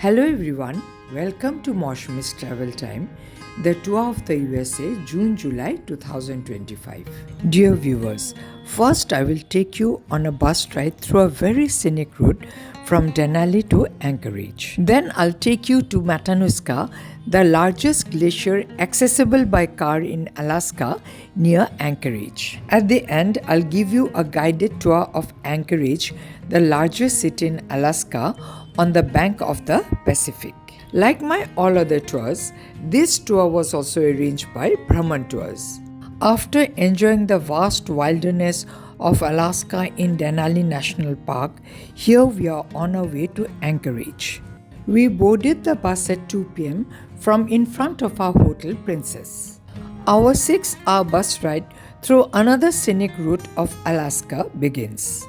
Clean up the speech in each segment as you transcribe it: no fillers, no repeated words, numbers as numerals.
Hello everyone, welcome to Moushumi's Travel Time, the tour of the USA, June-July 2025. Dear viewers, first I will take you on a bus ride through a very scenic route from Denali to Anchorage. Then I'll take you to Matanuska, the largest glacier accessible by car in Alaska near Anchorage. At the end, I'll give you a guided tour of Anchorage, the largest city in Alaska on the bank of the Pacific. Like my all other tours, this tour was also arranged by Brahman Tours. After enjoying the vast wilderness of Alaska in Denali National Park, here we are on our way to Anchorage. We boarded the bus at 2 p.m. from in front of our hotel Princess. Our 6-hour bus ride through another scenic route of Alaska begins.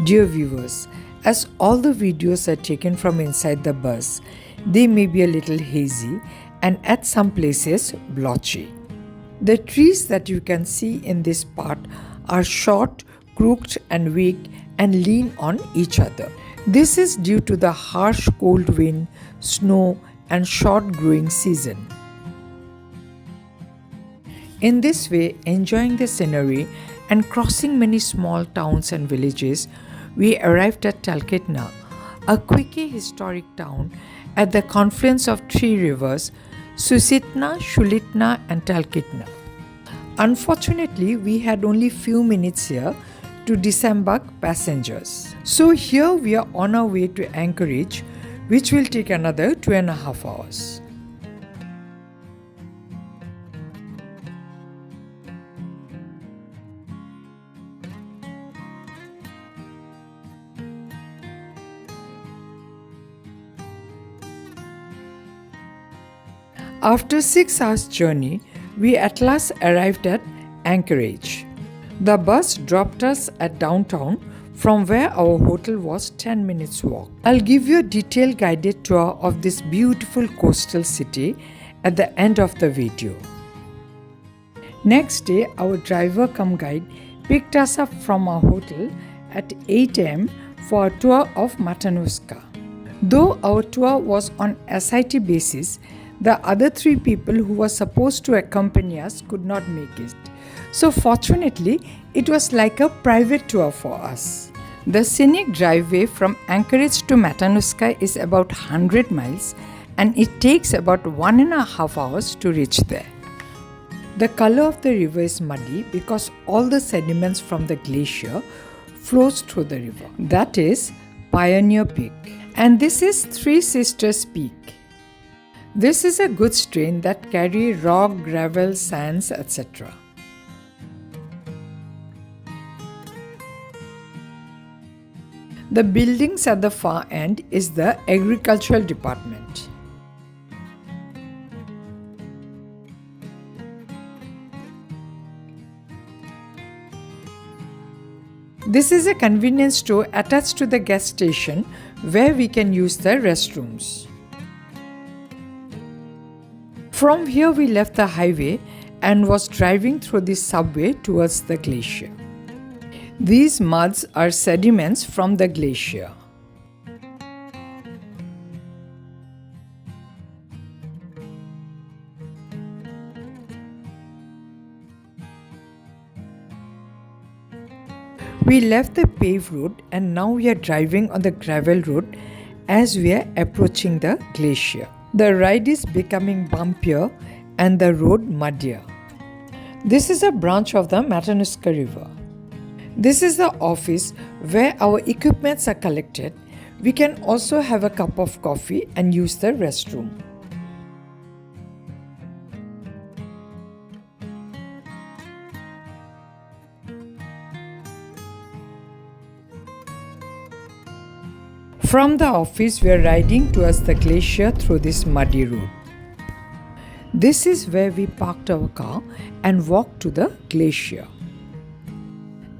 Dear viewers, as all the videos are taken from inside the bus, they may be a little hazy and at some places blotchy. The trees that you can see in this part are short, crooked and weak and lean on each other. This is due to the harsh cold wind, snow and short growing season. In this way, enjoying the scenery and crossing many small towns and villages, we arrived at Talkeetna, a quickie historic town at the confluence of three rivers, Susitna, Shulitna and Talkeetna. Unfortunately, we had only few minutes here to disembark passengers. So here we are on our way to Anchorage, which will take another 2.5 hours. After 6 hours journey, we at last arrived at Anchorage. The bus dropped us at downtown from where our hotel was 10 minutes walk. I'll give you a detailed guided tour of this beautiful coastal city at the end of the video. Next day, our driver cum guide picked us up from our hotel at 8 am for a tour of Matanuska. Though our tour was on SIT basis, the other 3 people who were supposed to accompany us could not make it. So fortunately, it was like a private tour for us. The scenic driveway from Anchorage to Matanuska is about 100 miles and it takes about 1.5 hours to reach there. The color of the river is muddy because all the sediments from the glacier flows through the river. That is Pioneer Peak. And this is Three Sisters Peak. This is a goods train that carry rock, gravel, sands, etc. The buildings at the far end is the agricultural department. This is a convenience store attached to the gas station where we can use the restrooms. From here we left the highway and was driving through the subway towards the glacier. These muds are sediments from the glacier. We left the paved road and now we are driving on the gravel road as we are approaching the glacier. The ride is becoming bumpier and the road muddier. This is a branch of the Matanuska River. This is the office where our equipments are collected. We can also have a cup of coffee and use the restroom. From the office, we are riding towards the glacier through this muddy road. This is where we parked our car and walked to the glacier.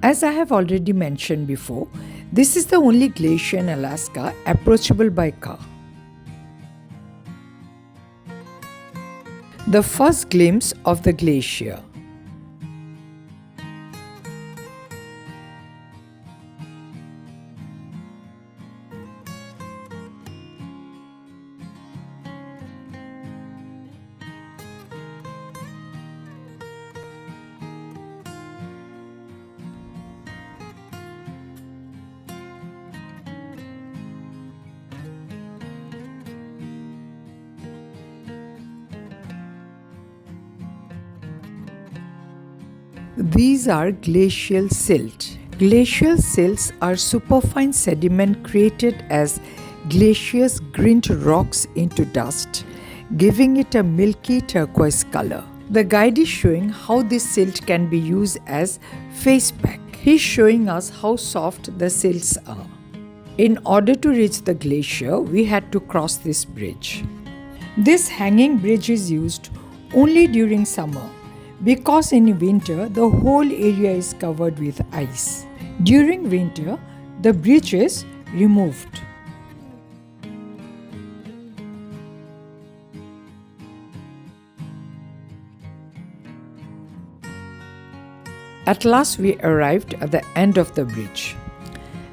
As I have already mentioned before, this is the only glacier in Alaska approachable by car. The first glimpse of the glacier. These are glacial silt. Glacial silts are superfine sediment created as glaciers grind rocks into dust, giving it a milky turquoise color. The guide is showing how this silt can be used as face pack. He's showing us how soft the silts are. In order to reach the glacier, we had to cross this bridge. This hanging bridge is used only during summer because in winter the whole area is covered with ice. During winter, the bridge is removed. At last we arrived at the end of the bridge.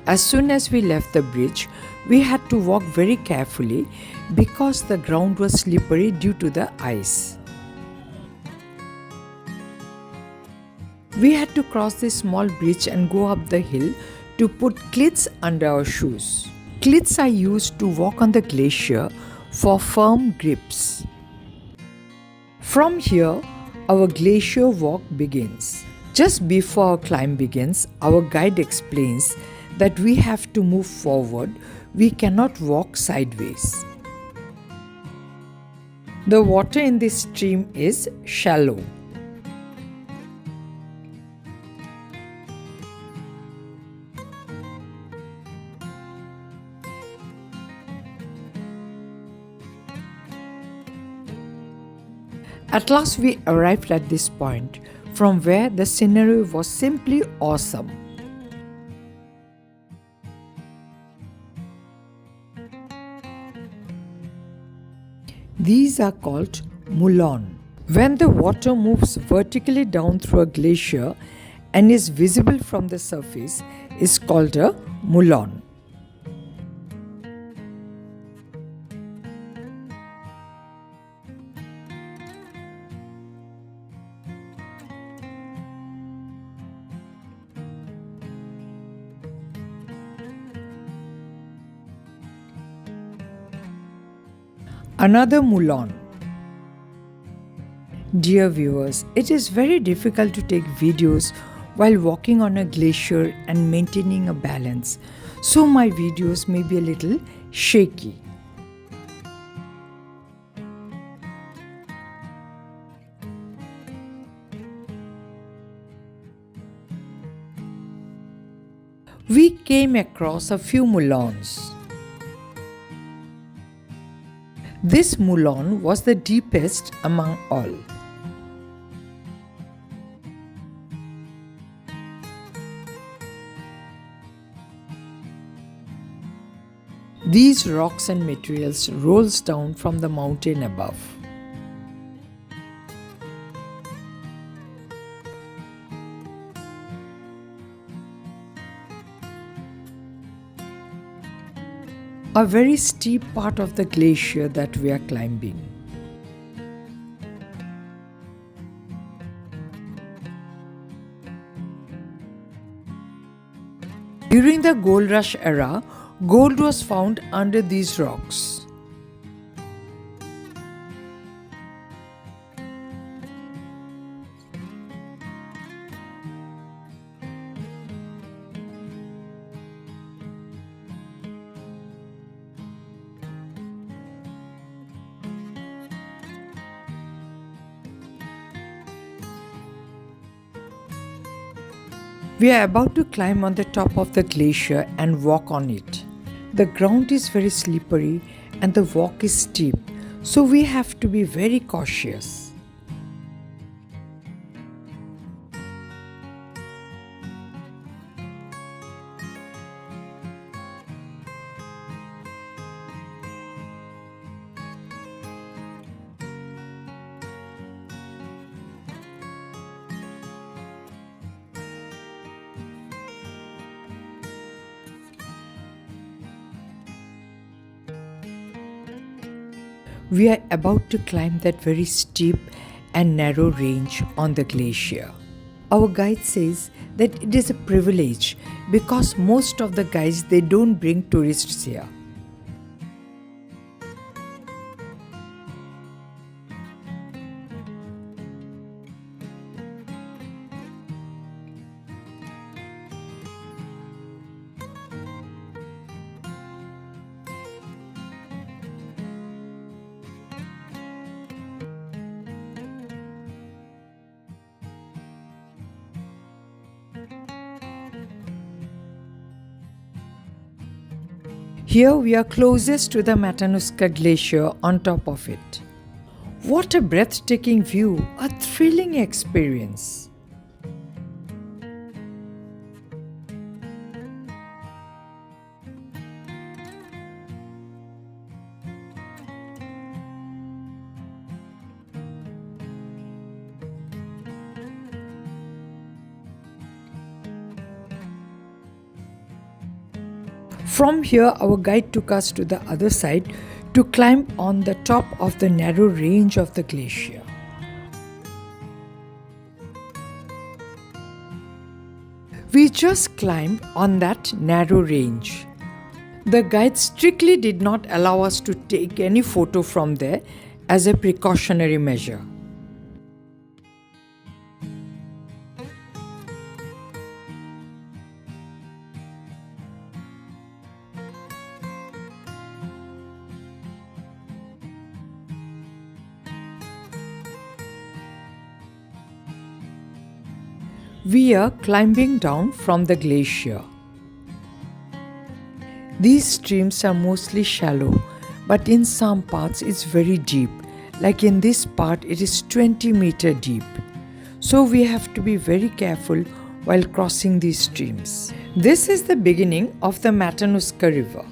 As soon as we left the bridge, we had to walk very carefully because the ground was slippery due to the ice. We had to cross this small bridge and go up the hill to put cleats under our shoes. Cleats are used to walk on the glacier for firm grips. From here, our glacier walk begins. Just before our climb begins, our guide explains that we have to move forward, we cannot walk sideways. The water in this stream is shallow. At last we arrived at this point, from where the scenery was simply awesome. These are called moulon. When the water moves vertically down through a glacier and is visible from the surface, is called a moulon. Another moulon. Dear viewers, it is very difficult to take videos while walking on a glacier and maintaining a balance, so my videos may be a little shaky. We came across a few moulons. This moulon was the deepest among all. These rocks and materials rolls down from the mountain above. A very steep part of the glacier that we are climbing. During the gold rush era, gold was found under these rocks. We are about to climb on the top of the glacier and walk on it. The ground is very slippery and the walk is steep, so we have to be very cautious. We are about to climb that very steep and narrow range on the glacier. Our guide says that it is a privilege because most of the guides, they don't bring tourists here. Here we are closest to the Matanuska glacier on top of it. What a breathtaking view, a thrilling experience. From here, our guide took us to the other side to climb on the top of the narrow range of the glacier. We just climbed on that narrow range. The guide strictly did not allow us to take any photo from there as a precautionary measure. We are climbing down from the glacier. These streams are mostly shallow, but in some parts it's very deep. Like in this part, it is 20 meters deep. So we have to be very careful while crossing these streams. This is the beginning of the Matanuska River.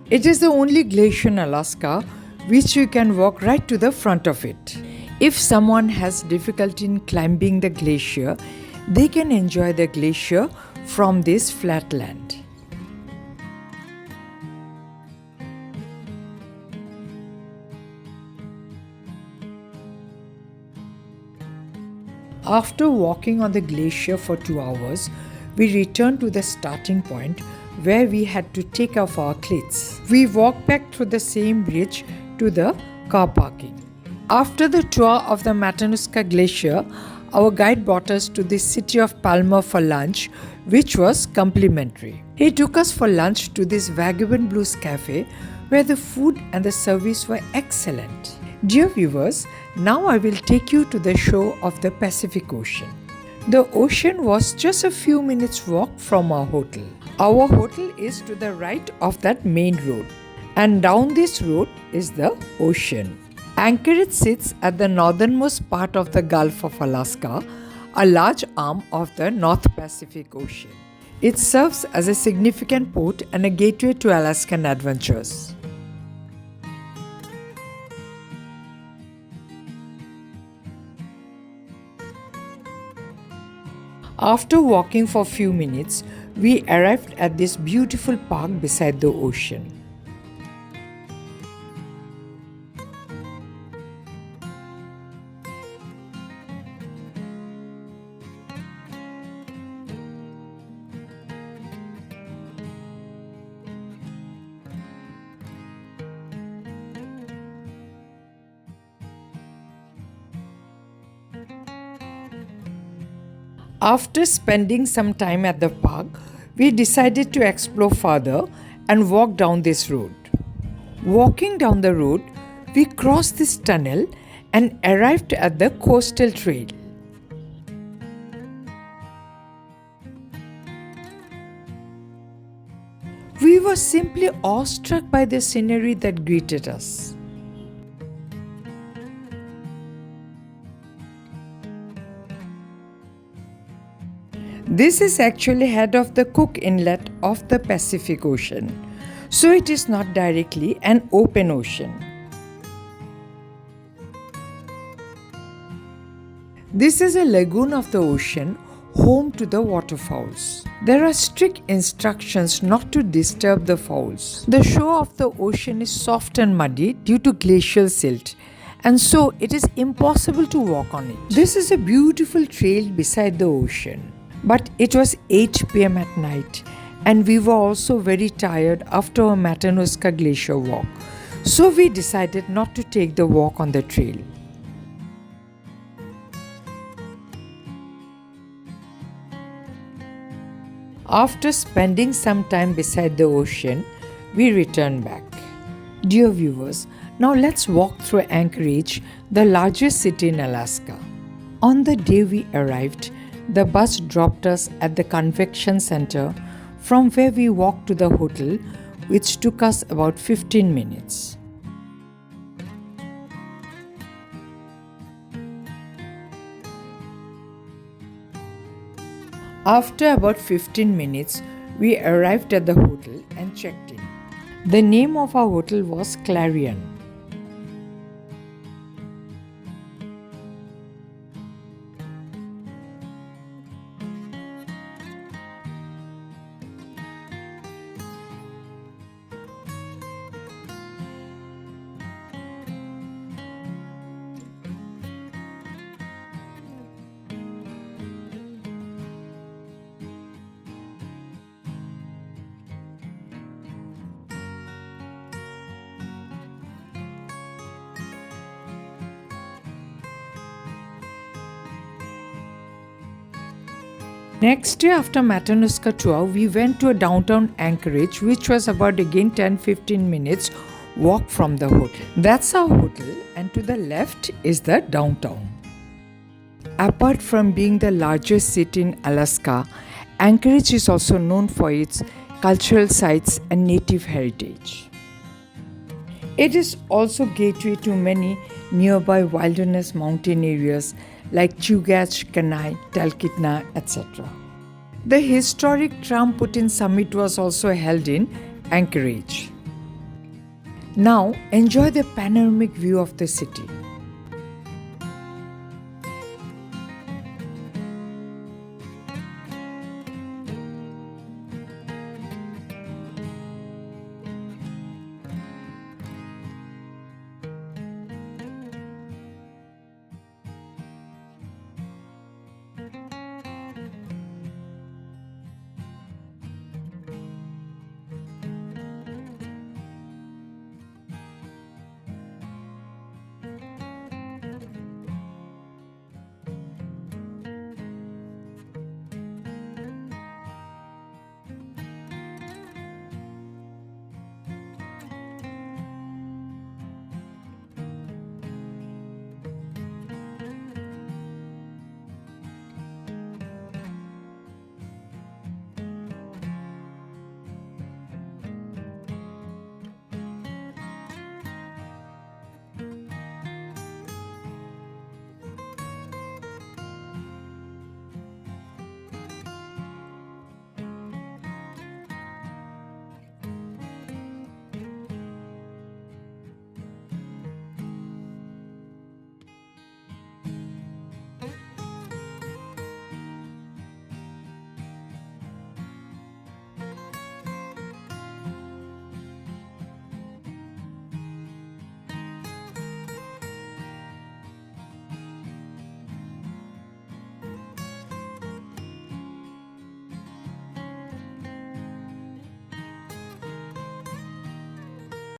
It is the only glacier in Alaska which you can walk right to the front of it. If someone has difficulty in climbing the glacier, they can enjoy the glacier from this flatland. After walking on the glacier for 2 hours, we returned to the starting point where we had to take off our cleats. We walked back through the same bridge to the car parking. After the tour of the Matanuska Glacier, our guide brought us to the city of Palmer for lunch, which was complimentary. He took us for lunch to this Vagabond Blues cafe where the food and the service were excellent. Dear viewers, now I will take you to the shore of the Pacific Ocean. The ocean was just a few minutes walk from our hotel. Our hotel is to the right of that main road, and down this road is the ocean. Anchorage sits at the northernmost part of the Gulf of Alaska, a large arm of the North Pacific Ocean. It serves as a significant port and a gateway to Alaskan adventures. After walking for a few minutes, we arrived at this beautiful park beside the ocean. After spending some time at the park, we decided to explore further and walk down this road. Walking down the road, we crossed this tunnel and arrived at the coastal trail. We were simply awestruck by the scenery that greeted us. This is actually head of the Cook Inlet of the Pacific Ocean, so it is not directly an open ocean. This is a lagoon of the ocean, home to the waterfowls. There are strict instructions not to disturb the fowls. The shore of the ocean is soft and muddy due to glacial silt, and so it is impossible to walk on it. This is a beautiful trail beside the ocean. But it was 8 p.m. at night, and we were also very tired after our Matanuska Glacier walk, so we decided not to take the walk on the trail. After spending some time beside the ocean, we returned back. Dear viewers, now let's walk through Anchorage, the largest city in Alaska. On the day we arrived, The bus dropped us at the convention center, from where we walked to the hotel, which took us about 15 minutes. After about 15 minutes, we arrived at the hotel and checked in. The name of our hotel was Clarion. Next day after Matanuska tour, we went to a downtown Anchorage, which was about again 10-15 minutes walk from the hotel. That's our hotel, and to the left is the downtown. Apart from being the largest city in Alaska, Anchorage is also known for its cultural sites and native heritage. It is also gateway to many nearby wilderness mountain areas like Chugach, Kenai, Talkeetna, etc. The historic Trump Putin Summit was also held in Anchorage. Now enjoy the panoramic view of the city.